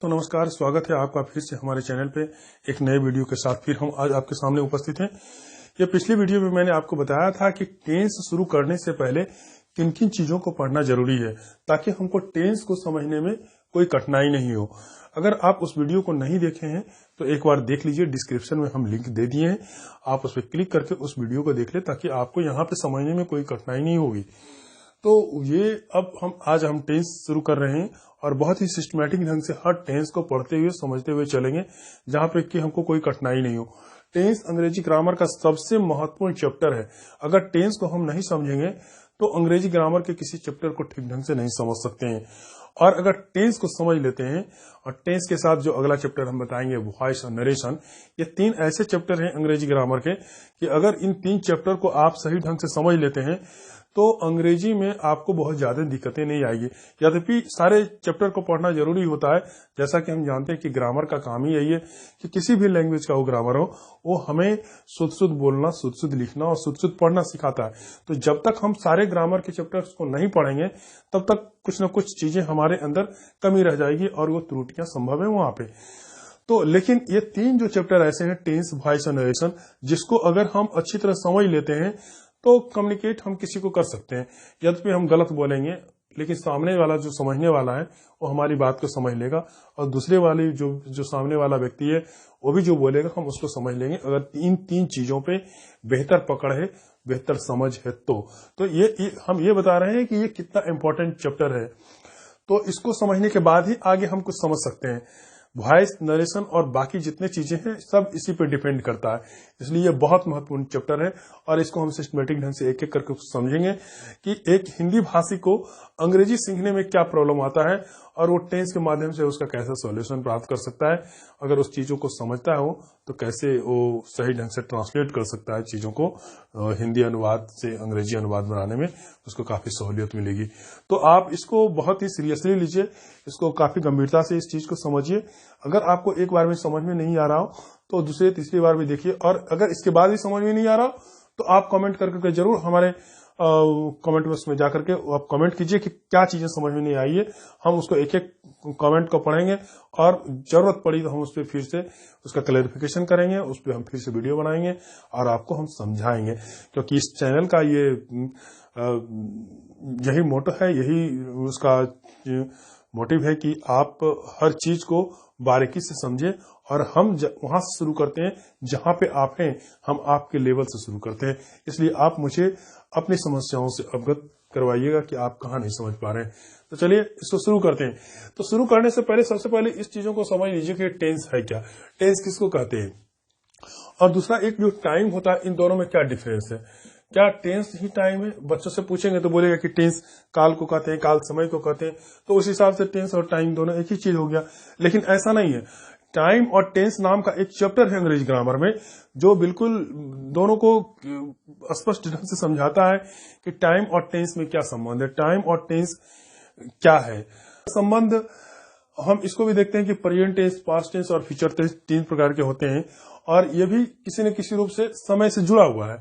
तो नमस्कार, स्वागत है आपका फिर से हमारे चैनल पे एक नए वीडियो के साथ फिर हम आज आपके सामने उपस्थित हैं। ये पिछली वीडियो में मैंने आपको बताया था कि टेंस शुरू करने से पहले किन किन चीजों को पढ़ना जरूरी है ताकि हमको टेंस को समझने में कोई कठिनाई नहीं हो। अगर आप उस वीडियो को नहीं देखे हैं तो एक बार देख लीजिए, डिस्क्रिप्शन में हम लिंक दे दिए हैं, आप उस पर क्लिक करके उस वीडियो को देख ले ताकि आपको यहाँ पे समझने में कोई कठिनाई नहीं होगी। तो ये अब आज हम टेंस शुरू कर रहे हैं और बहुत ही सिस्टमैटिक ढंग से हर टेंस को पढ़ते हुए समझते हुए चलेंगे जहां पे कि हमको कोई कठिनाई नहीं हो। टेंस अंग्रेजी ग्रामर का सबसे महत्वपूर्ण चैप्टर है। अगर टेंस को हम नहीं समझेंगे तो अंग्रेजी ग्रामर के किसी चैप्टर को ठीक ढंग से नहीं समझ सकते हैं। और अगर टेंस को समझ लेते हैं और टेंस के साथ जो अगला चैप्टर हम बताएंगे वॉइस और नरेशन, ये तीन ऐसे चैप्टर हैं अंग्रेजी ग्रामर के कि अगर इन तीन चैप्टर को आप सही ढंग से समझ लेते हैं तो अंग्रेजी में आपको बहुत ज्यादा दिक्कतें नहीं आएगी। यद्यपि सारे चैप्टर को पढ़ना जरूरी होता है, जैसा कि हम जानते हैं कि ग्रामर का काम ही यही है कि किसी भी लैंग्वेज का वो ग्रामर हो वो हमें शुद्ध शुद्ध बोलना, शुद्ध शुद्ध लिखना और शुद्ध शुद्ध पढ़ना सिखाता है। तो जब तक हम सारे ग्रामर के चैप्टर्स को नहीं पढ़ेंगे तब तक कुछ न कुछ चीजें हमारे अंदर कमी रह जाएगी और वो त्रुटियां संभव है वहां पे। तो लेकिन ये तीन जो चैप्टर ऐसे हैं, टेंस, वॉइस और नरेशन, जिसको अगर हम अच्छी तरह समझ लेते हैं तो कम्युनिकेट हम किसी को कर सकते हैं। यद्यपि हम गलत बोलेंगे लेकिन सामने वाला जो समझने वाला है वो हमारी बात को समझ लेगा और दूसरे वाले जो सामने वाला व्यक्ति है वो भी जो बोलेगा हम उसको समझ लेंगे। अगर इन तीन चीजों पे बेहतर पकड़ है, बेहतर समझ है तो ये हम ये बता रहे हैं कि ये कितना इंपॉर्टेंट चैप्टर है। तो इसको समझने के बाद ही आगे हम कुछ समझ सकते हैं। वॉइस, नरेशन और बाकी जितने चीजें हैं सब इसी पे डिपेंड करता है, इसलिए ये बहुत महत्वपूर्ण चैप्टर है और इसको हम सिस्टमेटिक ढंग से एक एक करके समझेंगे कि एक हिंदी भाषी को अंग्रेजी सीखने में क्या प्रॉब्लम आता है और वो टेंस के माध्यम से उसका कैसा सॉल्यूशन प्राप्त कर सकता है। अगर उस चीजों को समझता है तो कैसे वो सही ढंग से ट्रांसलेट कर सकता है चीजों को हिंदी अनुवाद से अंग्रेजी अनुवाद बनाने में, उसको काफी सहूलियत मिलेगी। तो आप इसको बहुत ही सीरियसली लीजिए, इसको काफी गंभीरता से इस चीज को समझिए। अगर आपको एक बार में समझ में नहीं आ रहा हो तो दूसरी तीसरी बार भी देखिए, और अगर इसके बाद भी समझ में नहीं आ रहा तो आप कमेंट करके जरूर हमारे कमेंट बॉक्स में जाकर के आप कमेंट कीजिए कि क्या चीजें समझ में नहीं आई है। हम उसको एक एक कमेंट को पढ़ेंगे और जरूरत पड़ी तो हम उस पर फिर से उसका क्लैरिफिकेशन करेंगे, उस पर हम फिर से वीडियो बनाएंगे और आपको हम समझाएंगे, क्योंकि इस चैनल का ये यही मोटो है, यही उसका मोटिव है कि आप हर चीज को बारीकी से समझे और हम वहां से शुरू करते हैं जहां पे आप हैं, हम आपके लेवल से शुरू करते हैं। इसलिए आप मुझे अपनी समस्याओं से अवगत करवाइएगा कि आप कहाँ नहीं समझ पा रहे हैं। तो चलिए इसको शुरू करते हैं। तो शुरू करने से पहले सबसे पहले इस चीजों को समझ लीजिए कि टेंस है क्या, टेंस किसको कहते हैं, और दूसरा एक जो टाइम होता है, इन दोनों में क्या डिफरेंस है। क्या टेंस ही टाइम है? बच्चों से पूछेंगे तो बोलेगा कि टेंस काल को कहते हैं, काल समय को कहते हैं, तो उस हिसाब से टेंस और टाइम दोनों एक ही चीज हो गया। लेकिन ऐसा नहीं है। टाइम और टेंस नाम का एक चैप्टर है अंग्रेजी ग्रामर में जो बिल्कुल दोनों को स्पष्ट ढंग से समझाता है कि टाइम और टेंस में क्या संबंध है, टाइम और टेंस क्या है संबंध। हम इसको भी देखते हैं कि प्रेजेंट टेंस, पास्ट टेंस और फ्यूचर टेंस तीन प्रकार के होते हैं और ये भी किसी न किसी रूप से समय से जुड़ा हुआ है,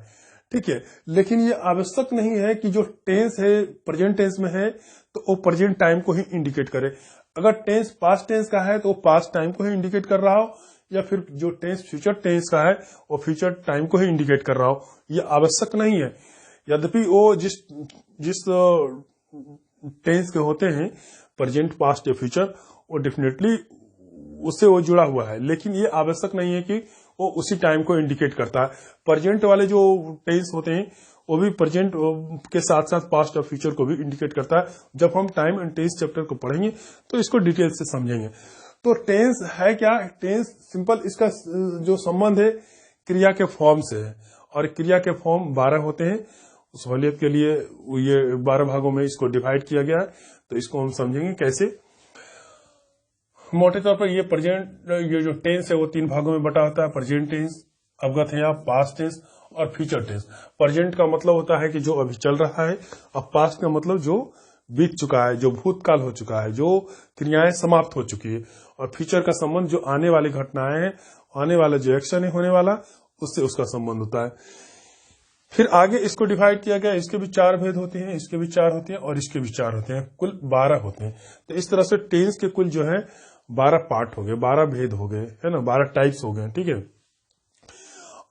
ठीक है। लेकिन ये आवश्यक नहीं है कि जो टेंस है प्रेजेंट टेंस में है तो वो प्रेजेंट टाइम को ही इंडिकेट करे। अगर टेंस पास्ट टेंस का है तो वो पास्ट टाइम को ही इंडिकेट कर रहा हो, या फिर जो टेंस फ्यूचर टेंस का है वो फ्यूचर टाइम को ही इंडिकेट कर रहा हो, ये आवश्यक नहीं है। यद्यपि वो जिस टेंस के होते हैं प्रेजेंट, पास्ट या फ्यूचर, वो डेफिनेटली उससे वो जुड़ा हुआ है, लेकिन ये आवश्यक नहीं है कि वो उसी टाइम को इंडिकेट करता है। प्रेजेंट वाले जो टेंस होते हैं वो भी प्रेजेंट के साथ साथ पास्ट और फ्यूचर को भी इंडिकेट करता है। जब हम टाइम एंड टेंस चैप्टर को पढ़ेंगे तो इसको डिटेल से समझेंगे। तो टेंस है क्या? टेंस सिंपल, इसका जो संबंध है क्रिया के फॉर्म से है और क्रिया के फॉर्म 12 होते हैं। सहूलियत के लिए ये 12 भागों में इसको डिवाइड किया गया है, तो इसको हम समझेंगे कैसे। मोटे तौर पर ये प्रेजेंट, ये जो टेंस है वो 3 भागों में बटा होता है। प्रेजेंट टेंस, अवगत है आप, पास्ट टेंस और फ्यूचर टेंस। प्रेजेंट का मतलब होता है कि जो अभी चल रहा है, और पास्ट का मतलब जो बीत चुका है, जो भूतकाल हो चुका है, जो क्रियाएं समाप्त हो चुकी है, और फ्यूचर का संबंध जो आने वाली घटनाएं हैं, आने वाला जो एक्शन है होने वाला, उससे उसका संबंध होता है। फिर आगे इसको डिवाइड किया गया, इसके भी 4 भेद होते हैं, इसके भी 4 होते हैं और इसके भी 4 होते हैं, कुल 12 होते हैं। तो इस तरह से टेंस के कुल जो है 12 पार्ट हो गए, 12 भेद हो गए, है ना, 12 टाइप्स हो गए, ठीक है।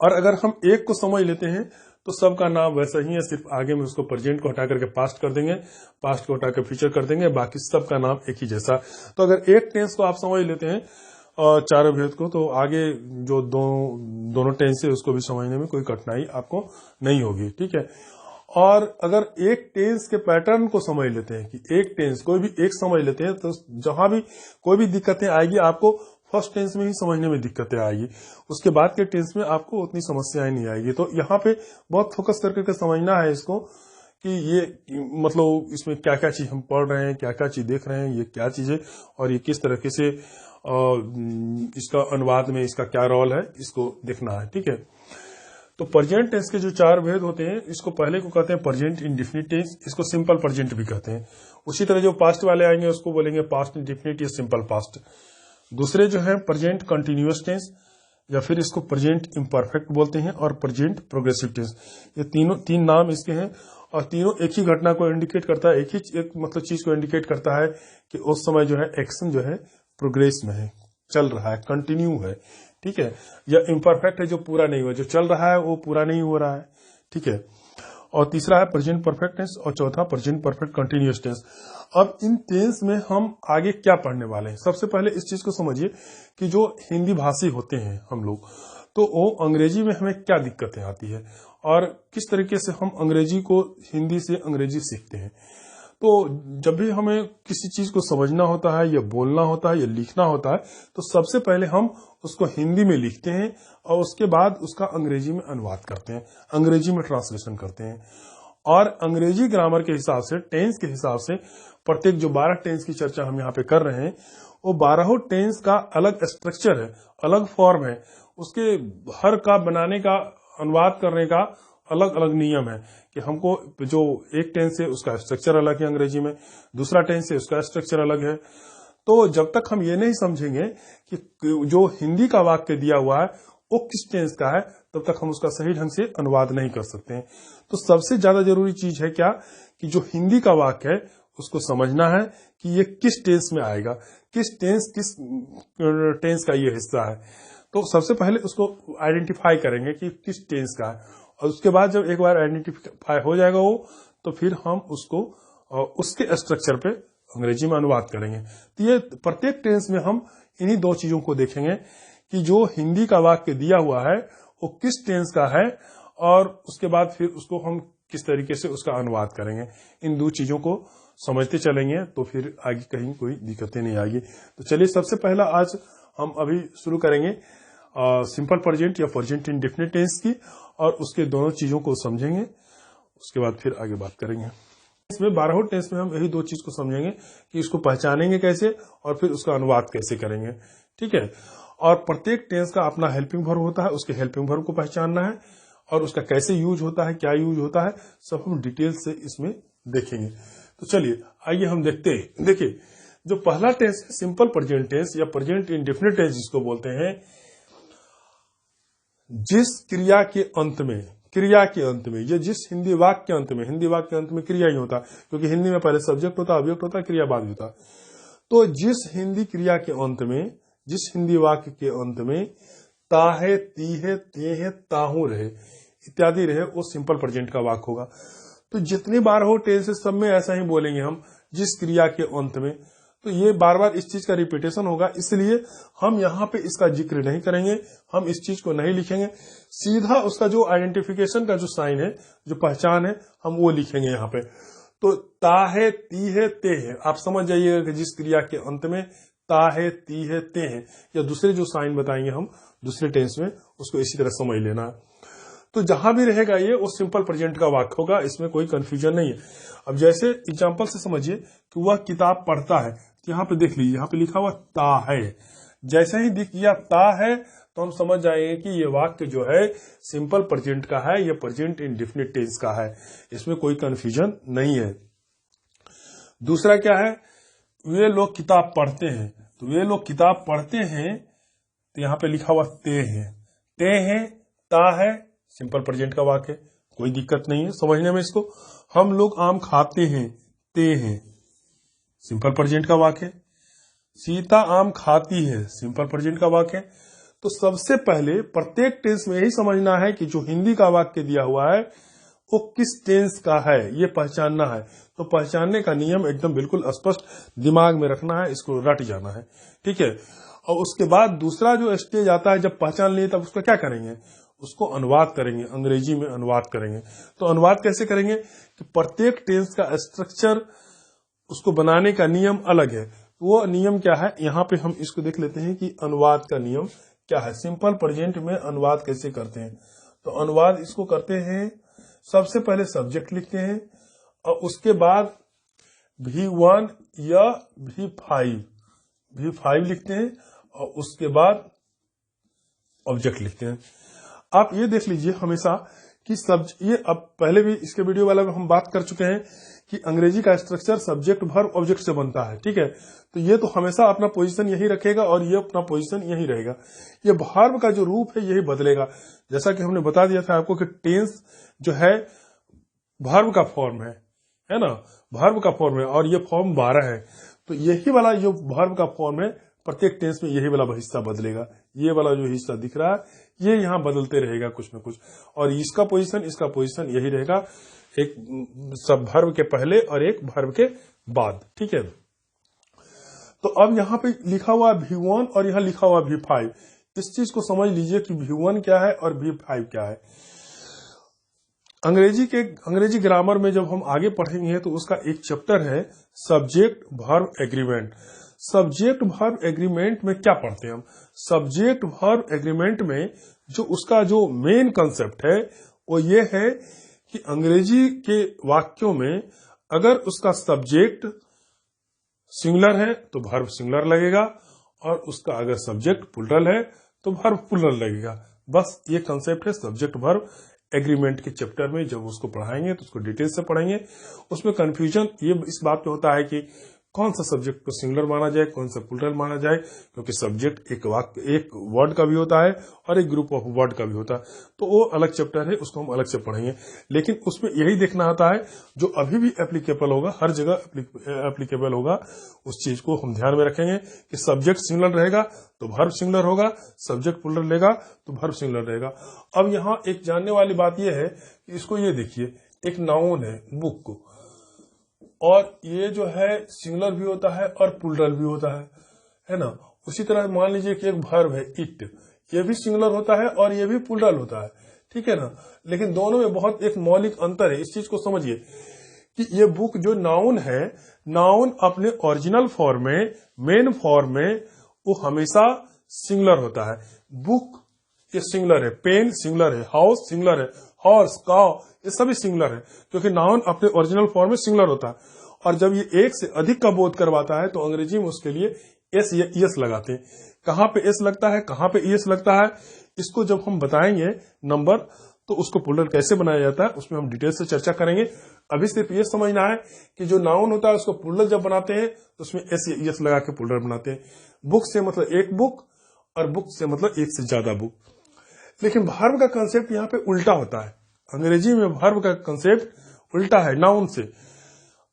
और अगर हम एक को समझ लेते हैं तो सबका नाम वैसा ही है, सिर्फ आगे में उसको प्रेजेंट को हटा करके पास्ट कर देंगे, पास्ट को हटा कर फ्यूचर कर देंगे, बाकी सबका नाम एक ही जैसा। तो अगर एक टेंस को आप समझ लेते हैं और चारों भेद को, तो आगे जो दोनों टेंस है उसको भी समझने में कोई कठिनाई आपको नहीं होगी, ठीक है। और अगर एक टेंस के पैटर्न को समझ लेते हैं कि एक टेंस कोई भी एक समझ लेते हैं, तो जहां भी कोई भी दिक्कतें आएगी आपको फर्स्ट टेंस में ही समझने में दिक्कतें आएगी, उसके बाद के टेंस में आपको उतनी समस्याएं नहीं आएगी। तो यहाँ पे बहुत फोकस करके समझना है इसको कि ये मतलब इसमें क्या क्या चीज हम पढ़ रहे हैं, क्या क्या चीज देख रहे हैं, ये क्या चीज है और ये किस तरीके से इसका अनुवाद में इसका क्या रोल है, इसको देखना है, ठीक है। तो प्रेजेंट टेंस के जो 4 भेद होते हैं, इसको पहले को कहते हैं प्रेजेंट इंडेफिनिट टेंस, इसको सिंपल प्रेजेंट भी कहते हैं। उसी तरह जो पास्ट वाले आएंगे उसको बोलेंगे पास्ट इंडेफिनिट या सिंपल पास्ट। दूसरे जो है प्रेजेंट कंटिन्यूअस टेंस, या फिर इसको प्रेजेंट इम्परफेक्ट बोलते हैं, और प्रेजेंट प्रोग्रेसिव टेंस। ये तीन नाम इसके हैं और तीनों एक ही घटना को इंडिकेट करता है, एक मतलब चीज को इंडिकेट करता है कि उस समय जो है एक्शन जो है प्रोग्रेस में है, चल रहा है, कंटिन्यू है, ठीक है। या इम्परफेक्ट है जो पूरा नहीं हुआ, जो चल रहा है वो पूरा नहीं हो रहा है, ठीक है। और तीसरा है प्रेजेंट परफेक्ट टेंस और चौथा प्रेजेंट परफेक्ट कंटिन्यूअस टेंस। अब इन टेंस में हम आगे क्या पढ़ने वाले हैं, सबसे पहले इस चीज को समझिए कि जो हिंदी भाषी होते हैं हम लोग, तो वो अंग्रेजी में हमें क्या दिक्कतें आती है और किस तरीके से हम अंग्रेजी को हिंदी से अंग्रेजी सीखते हैं। तो जब भी हमें किसी चीज को समझना होता है या बोलना होता है या लिखना होता है, तो सबसे पहले हम उसको हिंदी में लिखते हैं और उसके बाद उसका अंग्रेजी में अनुवाद करते हैं, अंग्रेजी में ट्रांसलेशन करते हैं। और अंग्रेजी ग्रामर के हिसाब से, टेंस के हिसाब से, प्रत्येक जो 12 टेंस की चर्चा हम यहाँ पे कर रहे हैं, वो 12 टेंस का अलग स्ट्रक्चर है, अलग फॉर्म है, उसके हर का बनाने का, अनुवाद करने का अलग अलग नियम है कि हमको जो एक टेंस है उसका स्ट्रक्चर अलग है अंग्रेजी में, दूसरा टेंस है उसका स्ट्रक्चर अलग है। तो जब तक हम ये नहीं समझेंगे कि जो हिंदी का वाक्य दिया हुआ है वो किस टेंस का है, तब तक हम उसका सही ढंग से अनुवाद नहीं कर सकते हैं। तो सबसे ज्यादा जरूरी चीज है क्या, कि जो हिंदी का वाक्य है उसको समझना है कि ये किस टेंस में आएगा, किस टेंस का ये हिस्सा है। तो सबसे पहले उसको आइडेंटिफाई करेंगे कि किस टेंस का है, और उसके बाद जब एक बार आइडेंटिफाई हो जाएगा वो, तो फिर हम उसको उसके स्ट्रक्चर पे अंग्रेजी में अनुवाद करेंगे। तो ये प्रत्येक टेंस में हम इन्हीं 2 चीजों को देखेंगे कि जो हिंदी का वाक्य दिया हुआ है वो किस टेंस का है, और उसके बाद फिर उसको हम किस तरीके से उसका अनुवाद करेंगे। इन 2 चीजों को समझते चलेंगे तो फिर आगे कहीं कोई दिक्कतें नहीं आएगी। तो चलिए सबसे पहला आज हम अभी शुरू करेंगे सिंपल प्रेजेंट या प्रेजेंट इंडेफिनिट टेंस की, और उसके दोनों चीजों को समझेंगे, उसके बाद फिर आगे बात करेंगे। इसमें 12 टेंस में हम यही 2 चीज को समझेंगे कि इसको पहचानेंगे कैसे और फिर उसका अनुवाद कैसे करेंगे, ठीक है। और प्रत्येक टेंस का अपना हेल्पिंग वर्ब होता है, उसके हेल्पिंग वर्ब को पहचानना है और उसका कैसे यूज होता है, क्या यूज होता है, सब हम डिटेल से इसमें देखेंगे। तो चलिए आइए हम देखते हैं। देखिए जो पहला टेंस है सिंपल प्रेजेंट टेंस या प्रेजेंट इंडेफिनिट टेंस जिसको बोलते हैं, जिस क्रिया के अंत में, ये जिस हिंदी वाक्य के अंत में, हिंदी वाक्य के अंत में क्रिया ही होता है, क्योंकि हिंदी में पहले सब्जेक्ट होता है, ऑब्जेक्ट होता है, क्रिया बाद में होता है। तो जिस हिंदी क्रिया के अंत में, जिस हिंदी वाक्य के अंत में ताहे, तीहे, तेहे, ताहू रहे इत्यादि रहे, वो सिंपल प्रेजेंट का वाक्य होगा। तो जितनी बार हो टेंस सब में ऐसा ही बोलेंगे हम, जिस क्रिया के अंत में। तो ये बार बार इस चीज का रिपीटेशन होगा, इसलिए हम यहाँ पे इसका जिक्र नहीं करेंगे, हम इस चीज को नहीं लिखेंगे, सीधा उसका जो आइडेंटिफिकेशन का जो साइन है, जो पहचान है, हम वो लिखेंगे यहाँ पे। तो ता है, ती है, ते है, आप समझ जाइएगा कि जिस क्रिया के अंत में ता है, ती है, ते है, या दूसरे जो साइन बताएंगे हम दूसरे टेंस में, उसको इसी तरह समझ लेना है। तो जहां भी रहेगा ये वो सिंपल प्रेजेंट का वाक्य होगा, इसमें कोई कंफ्यूजन नहीं है। अब जैसे एग्जांपल से समझिए कि वह किताब पढ़ता है, तो यहाँ पे देख लीजिए, यहाँ पे लिखा हुआ ता है। जैसे ही दिख गया ता है तो हम समझ जाएंगे कि ये वाक्य जो है सिंपल प्रेजेंट का है, ये प्रेजेंट इंडेफिनिट टेंस का है, इसमें कोई कंफ्यूजन नहीं है। दूसरा क्या है, वे लोग किताब पढ़ते हैं, तो वे लोग किताब पढ़ते हैं, तो यहाँ पे लिखा हुआ ते है, ता है, सिंपल प्रेजेंट का वाक्य, कोई दिक्कत नहीं है समझने में इसको। हम लोग आम खाते हैं, ते हैं, सिंपल प्रेजेंट का वाक्य। सीता आम खाती है, सिंपल प्रेजेंट का वाक्य है। तो सबसे पहले प्रत्येक टेंस में यही समझना है कि जो हिंदी का वाक्य दिया हुआ है वो किस टेंस का है, ये पहचानना है। तो पहचानने का नियम एकदम बिल्कुल स्पष्ट दिमाग में रखना है, इसको रट जाना है, ठीक है। और उसके बाद दूसरा जो स्टेज आता है, जब पहचान लिए तब उसका क्या करेंगे, उसको अनुवाद करेंगे, अंग्रेजी में अनुवाद करेंगे। तो अनुवाद कैसे करेंगे कि प्रत्येक टेंस का स्ट्रक्चर, उसको बनाने का नियम अलग है। वो नियम क्या है, यहाँ पे हम इसको देख लेते हैं कि अनुवाद का नियम क्या है। सिंपल प्रेजेंट में अनुवाद कैसे करते हैं, तो अनुवाद इसको करते हैं, सबसे पहले सब्जेक्ट लिखते हैं और उसके बाद V1 या V5 लिखते हैं और उसके बाद ऑब्जेक्ट लिखते हैं। आप ये देख लीजिए हमेशा कि ये अब पहले भी इसके वीडियो वाला में हम बात कर चुके हैं कि अंग्रेजी का स्ट्रक्चर सब्जेक्ट वर्ब ऑब्जेक्ट से बनता है, ठीक है। तो ये तो हमेशा अपना पोजीशन यही रखेगा और ये अपना पोजीशन यही रहेगा। ये वर्ब का जो रूप है यही बदलेगा। जैसा कि हमने बता दिया था आपको कि टेंस जो है वर्ब का फॉर्म है ना, वर्ब का फॉर्म है और ये फॉर्म 12 है। तो यही वाला जो वर्ब का फॉर्म है प्रत्येक टेंस में यही वाला हिस्सा बदलेगा। ये वाला जो हिस्सा दिख रहा है ये यहाँ बदलते रहेगा कुछ न कुछ, और इसका पोजीशन यही रहेगा, एक सब वर्ब के पहले और एक वर्ब के बाद, ठीक है। तो अब यहाँ पे लिखा हुआ V1 और यहाँ लिखा हुआ V5, इस चीज को समझ लीजिए कि V1 क्या है और V5 क्या है। अंग्रेजी ग्रामर में जब हम आगे पढ़ेंगे तो उसका एक चैप्टर है subject verb agreement. Subject verb agreement में क्या पढ़ते हैं हम, सब्जेक्ट वर्ब एग्रीमेंट में जो उसका जो मेन कंसेप्ट है वो ये है कि अंग्रेजी के वाक्यों में अगर उसका सब्जेक्ट सिंगुलर है तो वर्ब सिंगुलर लगेगा और उसका अगर सब्जेक्ट प्लूरल है तो वर्ब प्लूरल लगेगा। बस ये कंसेप्ट है सब्जेक्ट वर्ब एग्रीमेंट के चैप्टर में। जब उसको पढ़ाएंगे तो उसको डिटेल से पढ़ेंगे। उसमें कंफ्यूजन ये इस बात पे होता है कि कौन सा सब्जेक्ट को सिंगुलर माना जाए, कौन सा प्लूरल माना जाए, क्योंकि सब्जेक्ट एक वर्ड का भी होता है और एक ग्रुप ऑफ वर्ड का भी होता है। तो वो अलग चैप्टर है, उसको हम अलग से पढ़ेंगे। लेकिन उसमें यही देखना आता है जो अभी भी एप्लीकेबल होगा, हर जगह एप्लीकेबल होगा, उस चीज को हम ध्यान में रखेंगे कि सब्जेक्ट सिंगुलर रहेगा तो वर्ब सिंगुलर होगा, सब्जेक्ट प्लूरल रहेगा तो वर्ब सिंगुलर रहेगा। अब यहाँ एक जानने वाली बात यह है कि इसको ये देखिए, एक नाउन है बुक, और ये जो है सिंगुलर भी होता है और प्लूरल भी होता है ना। उसी तरह मान लीजिए कि एक वर्ब है इट, ये भी सिंगुलर होता है और ये भी प्लूरल होता है, ठीक है ना। लेकिन दोनों में बहुत एक मौलिक अंतर है। इस चीज को समझिए कि ये बुक जो नाउन है, नाउन अपने ओरिजिनल फॉर्म में, मेन फॉर्म में वो हमेशा सिंगुलर होता है। बुक ये सिंगुलर है, पेन सिंगुलर है, हाउस सिंगुलर है, हॉर्स काउ ये सभी सिंगुलर है, क्योंकि नाउन अपने ओरिजिनल फॉर्म में सिंगुलर होता है। और जब ये एक से अधिक का बोध करवाता है तो अंग्रेजी में उसके लिए एस या ईएस लगाते हैं। कहाँ पे एस लगता है, कहाँ पे ईएस लगता है, इसको जब हम बताएंगे नंबर तो उसको प्लूरल कैसे बनाया जाता है उसमें हम डिटेल से चर्चा करेंगे। अभी सिर्फ ये समझना है कि जो नाउन होता है उसको प्लूरल जब बनाते हैं तो उसमें एस या ईएस लगा के प्लूरल बनाते हैं। बुक से मतलब एक बुक और बुक से मतलब एक से ज्यादा बुक। लेकिन वर्ब का कंसेप्ट यहाँ पे उल्टा होता है। अंग्रेजी में वर्ब का कंसेप्ट उल्टा है नाउन से।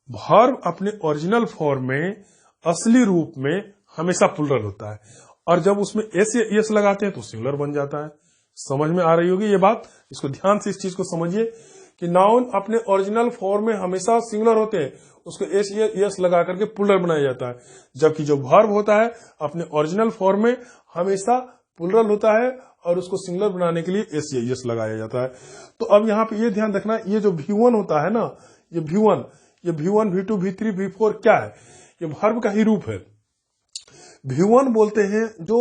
वर्ब अपने ओरिजिनल फॉर्म में, असली रूप में हमेशा प्लूरल होता है, और जब उसमें एस या एस लगाते हैं तो सिंगुलर बन जाता है। समझ में आ रही होगी ये बात, इसको ध्यान से इस चीज को समझिए कि नाउन अपने ओरिजिनल फॉर्म में हमेशा सिंगुलर होते हैं, उसको एस या एस लगा करके प्लूरल बनाया जाता है। जबकि जो वर्ब होता है अपने ओरिजिनल फॉर्म में हमेशा प्लूरल होता है और उसको सिंगुलर बनाने के लिए एस या एस लगाया जाता है। तो अब यहाँ पे ये ध्यान रखना, ये जो V1 होता है ना, ये V1, V2, V3, V4 क्या है, ये वर्ब का ही रूप है। V1 बोलते हैं जो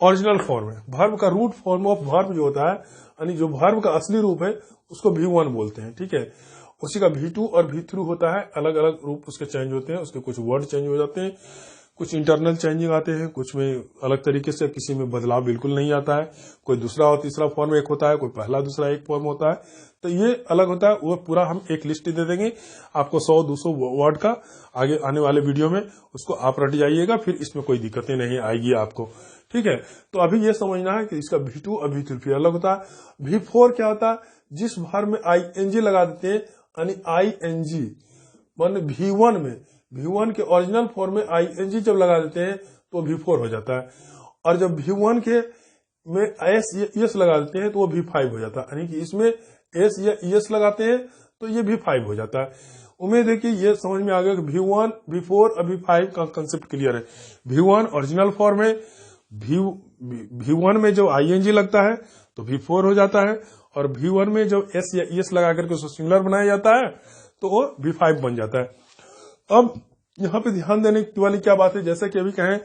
ओरिजिनल फॉर्म है, वर्ब का रूट फॉर्म ऑफ वर्ब जो होता है, यानी जो वर्ब का असली रूप है उसको V1 बोलते हैं, ठीक है। उसी का V2 और V3 होता है, अलग अलग रूप उसके चेंज होते हैं, उसके कुछ वर्ड चेंज हो जाते हैं, कुछ इंटरनल चेंजिंग आते हैं, कुछ में अलग तरीके से, किसी में बदलाव बिल्कुल नहीं आता है, कोई दूसरा और तीसरा फॉर्म एक होता है, कोई पहला दूसरा एक फॉर्म होता है। तो ये अलग होता है, वो पूरा हम एक लिस्ट दे देंगे आपको 100-200 वर्ड का, आगे आने वाले वीडियो में उसको आप रट जाइएगा, फिर इसमें कोई दिक्कतें नहीं आएगी आपको, ठीक है। तो अभी ये समझना है कि इसका V2 और V3 फिर अलग होता है। V4 क्या होता है, जिस वर्ब में ING लगा देते हैं, यानी ING मान V1 में V1 के ओरिजिनल फॉर्म में ing जब लगा देते हैं तो V4 हो जाता है, और जब V1 के में s या es लगा देते हैं तो वो V5 हो जाता है। यानी कि इसमें s या es लगाते हैं तो ये V5 हो जाता है। उम्मीद है कि ये समझ में आ गया कि V1, V4 और V5 का कंसेप्ट क्लियर है। V1 ओरिजिनल फॉर्म में, V1 में जब ing लगता है तो V4 हो जाता है, और V1 में जब s या es लगा करके उसको सिंगुलर बनाया जाता है तो वो V5 बन जाता है। अब यहाँ पे ध्यान देने वाली क्या बात है, जैसे कि अभी कहें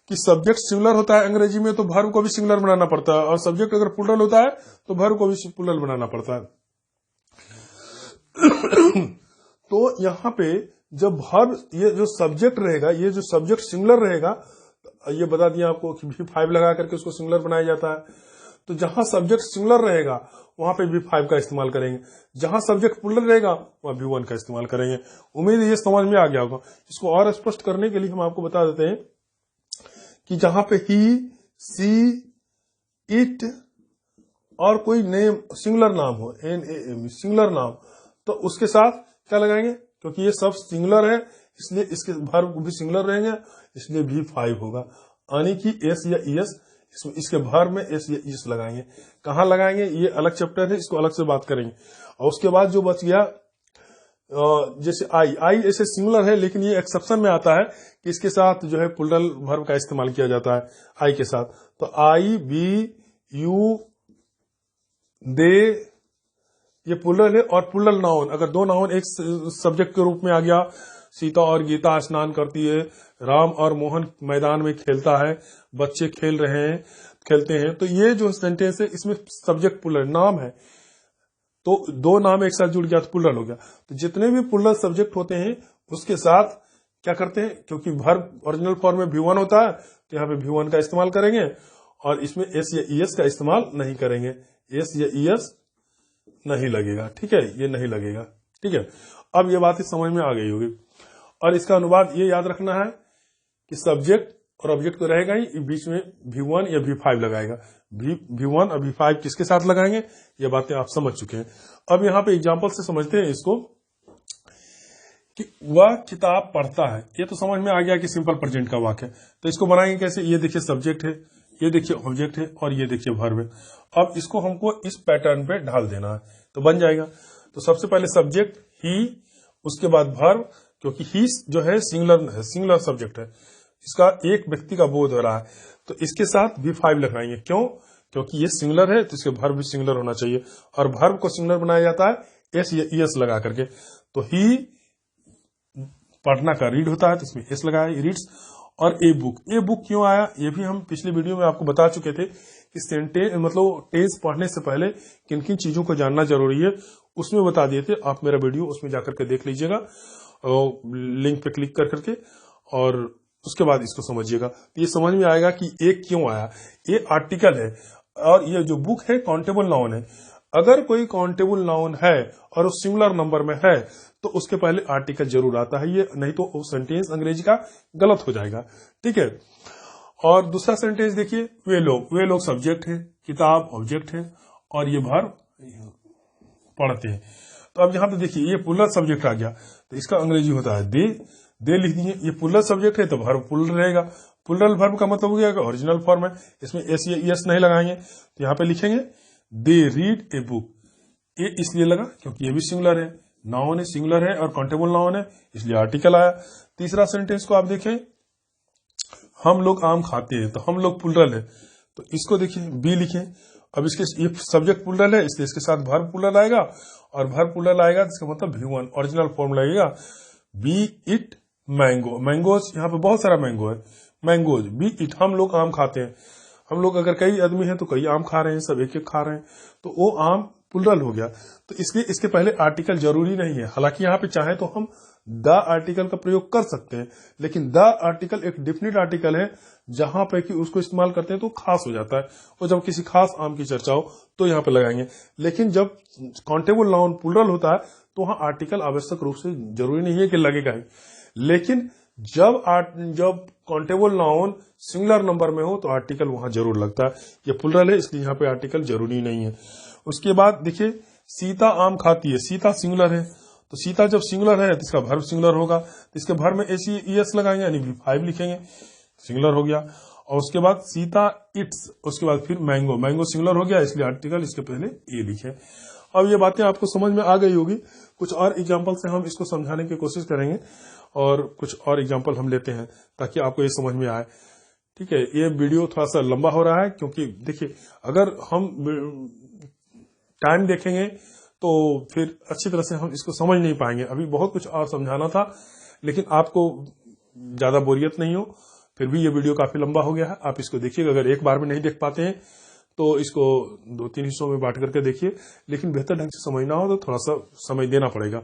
कि सब्जेक्ट सिंगुलर होता है अंग्रेजी में तो वर्ब को भी सिंगुलर बनाना पड़ता है, और सब्जेक्ट अगर प्लूरल होता है तो वर्ब को भी प्लूरल बनाना पड़ता है। तो यहाँ पे जब वर्ब, ये जो सब्जेक्ट रहेगा, ये जो सब्जेक्ट सिंगुलर रहेगा, ये बता दिया आपको कि V5 लगा करके उसको सिंगुलर बनाया जाता है। तो जहां सब्जेक्ट सिंगुलर रहेगा वहां पे V5 का इस्तेमाल करेंगे, जहां सब्जेक्ट प्लूरल रहेगा वहां V1 का इस्तेमाल करेंगे। उम्मीद है ये समझ में आ गया होगा। इसको और स्पष्ट करने के लिए हम आपको बता देते हैं कि जहां पे ही, सी, इट और कोई नेम सिंगुलर नाम हो, NAME सिंगुलर नाम, तो उसके साथ क्या लगाएंगे, क्योंकि ये सब सिंगुलर है इसलिए इसके वर्ब भी सिंगुलर रहेंगे, इसलिए V5 होगा। यानी कि s या es, इसके वर्ब में s या es लगाएंगे। कहाँ लगाएंगे ये अलग चैप्टर है, इसको अलग से बात करेंगे। और उसके बाद जो बच गया, जैसे आई ऐसे सिंगुलर है लेकिन ये एक्सेप्शन में आता है कि इसके साथ जो है प्लूरल वर्ब का इस्तेमाल किया जाता है आई के साथ। तो आई, बी, यू, दे, ये प्लूरल है। और प्लूरल नाउन, अगर दो नाउन एक सब्जेक्ट के रूप में आ गया, सीता और गीता स्नान करती है, राम और मोहन मैदान में खेलता है, बच्चे खेलते हैं, तो ये जो सेंटेंस है इसमें सब्जेक्ट प्लूरल नाम है, तो दो नाम एक साथ जुड़ गया तो प्लूरल हो गया। तो जितने भी प्लूरल सब्जेक्ट होते हैं उसके साथ क्या करते हैं, क्योंकि वर्ब ओरिजिनल फॉर्म में V1 होता है तो यहाँ पे V1 का इस्तेमाल करेंगे, और इसमें s या es का इस्तेमाल नहीं करेंगे। s या es नहीं लगेगा, ठीक है, ये नहीं लगेगा, ठीक है। अब ये बात समझ में आ गई होगी। और इसका अनुवाद ये याद रखना है कि सब्जेक्ट और ऑब्जेक्ट तो रहेगा ही, बीच में V1 या V5 लगाएगा। V1 और V5 किसके साथ लगाएंगे, ये बातें आप समझ चुके हैं। अब यहाँ पे एग्जांपल से समझते हैं इसको कि वह किताब पढ़ता है। ये तो समझ में आ गया कि सिंपल प्रेजेंट का वाक्य है। तो इसको बनाएंगे कैसे, ये देखिए सब्जेक्ट है, ये देखिए ऑब्जेक्ट है, और ये देखिए वर्ब है। अब इसको हमको इस पैटर्न पे ढाल देना है तो बन जाएगा। तो सबसे पहले सब्जेक्ट ही, उसके बाद वर्ब, क्योंकि ही जो है सिंगुलर सब्जेक्ट है, इसका एक व्यक्ति का बोध हो रहा है, तो इसके साथ V5 लगाएंगे। क्यों, क्योंकि ये सिंगुलर है तो इसके वर्ब भी सिंगुलर होना चाहिए, और वर्ब को सिंगुलर बनाया जाता है s या es लगा करके। तो ही पढ़ना का रीड होता है तो इसमें s लगाया, रीड्स। और ए बुक क्यों आया, ये भी हम पिछले वीडियो में आपको बता चुके थे कि सेंटेंस मतलब टेंस पढ़ने से पहले किन किन चीजों को जानना जरूरी है, उसमें बता दिए थे। आप मेरा वीडियो उसमें जाकर के देख लीजिएगा, लिंक पे क्लिक कर करके, और उसके बाद इसको समझिएगा। तो ये समझ में आएगा कि ये क्यों आया। ये आर्टिकल है, और ये जो बुक है काउंटेबल नाउन है। अगर कोई काउंटेबल नाउन है और वो सिंगुलर नंबर में है तो उसके पहले आर्टिकल जरूर आता है, ये नहीं तो वो सेंटेंस अंग्रेजी का गलत हो जाएगा, ठीक है। और दूसरा सेंटेंस देखिए, वे लोग सब्जेक्ट है, किताब ऑब्जेक्ट है, और ये वर्ब पढ़ते हैं। तो अब यहाँ पे देखिए ये प्लूरल सब्जेक्ट आ गया, तो इसका अंग्रेजी होता है दे लिख दिए। ये प्लूरल सब्जेक्ट है तो वर्ब प्लूरल रहेगा। प्लूरल वर्ब का मतलब हो गया ओरिजिनल फॉर्म है, इसमें s या es नहीं लगाएंगे, तो यहाँ पे लिखेंगे दे रीड ए बुक। ये इसलिए लगा क्योंकि ये भी सिंगुलर है, नाउन है, सिंगुलर है और काउंटेबल नाउन है, इसलिए आर्टिकल आया। तीसरा सेंटेंस को आप देखें, हम लोग आम खाते हैं, तो हम लोग प्लूरल है, तो इसको देखिए बी लिखें। अब इसके ये सब्जेक्ट प्लूरल है इसलिए इसके साथ वर्ब प्लूरल आएगा, और वर्ब प्लूरल आएगा तो इसका मतलब V1 ओरिजिनल फॉर्म लगेगा। बी इट मैंगो, मैंगोज, यहाँ पे बहुत सारा मैंगो है, मैंगोज। बी इट, हम लोग आम खाते हैं। हम लोग अगर कई आदमी हैं तो कई आम खा रहे हैं, सब एक एक खा रहे हैं, तो वो आम प्लूरल हो गया। तो इसलिए इसके पहले आर्टिकल जरूरी नहीं है। हालांकि यहाँ पे चाहे तो हम द आर्टिकल का प्रयोग कर सकते हैं, लेकिन द आर्टिकल एक डिफिनिट आर्टिकल है, जहां पे कि उसको इस्तेमाल करते हैं तो खास हो जाता है। और जब किसी खास आम की चर्चा हो तो यहाँ पे लगाएंगे। लेकिन जब काउंटेबल नाउन प्लूरल होता है तो वहां आर्टिकल आवश्यक रूप से जरूरी नहीं है कि लगेगा ही। लेकिन जब काउंटेबल नाउन सिंगुलर नंबर में हो तो आर्टिकल वहां जरूर लगता है। ये प्लूरल है इसलिए यहाँ पे आर्टिकल जरूरी नहीं है। उसके बाद देखिए सीता आम खाती है, सीता सिंगुलर है तो सीता जब सिंगुलर है तो इसका वर्ब सिंगुलर होगा, तो इसके वर्ब में एस लगाएंगे यानी V5 लिखेंगे, सिंगुलर हो गया। और उसके बाद सीता इट्स, उसके बाद फिर मैंगो, मैंगो सिंगुलर हो गया इसलिए आर्टिकल इसके पहले ए लिखे। अब ये बातें आपको समझ में आ गई होगी। कुछ और एग्जाम्पल से हम इसको समझाने की कोशिश करेंगे और कुछ और एग्जाम्पल हम लेते हैं ताकि आपको ये समझ में आए। ठीक है, ये वीडियो थोड़ा सा लंबा हो रहा है क्योंकि देखिए अगर हम टाइम देखेंगे तो फिर अच्छी तरह से हम इसको समझ नहीं पाएंगे। अभी बहुत कुछ और समझाना था, लेकिन आपको ज्यादा बोरियत नहीं हो, फिर भी ये वीडियो काफी लंबा हो गया है। आप इसको देखिएगा, अगर एक बार में नहीं देख पाते हैं तो इसको 2-3 हिस्सों में बांट करके देखिए, लेकिन बेहतर ढंग से समझना हो तो थोड़ा सा समय देना पड़ेगा।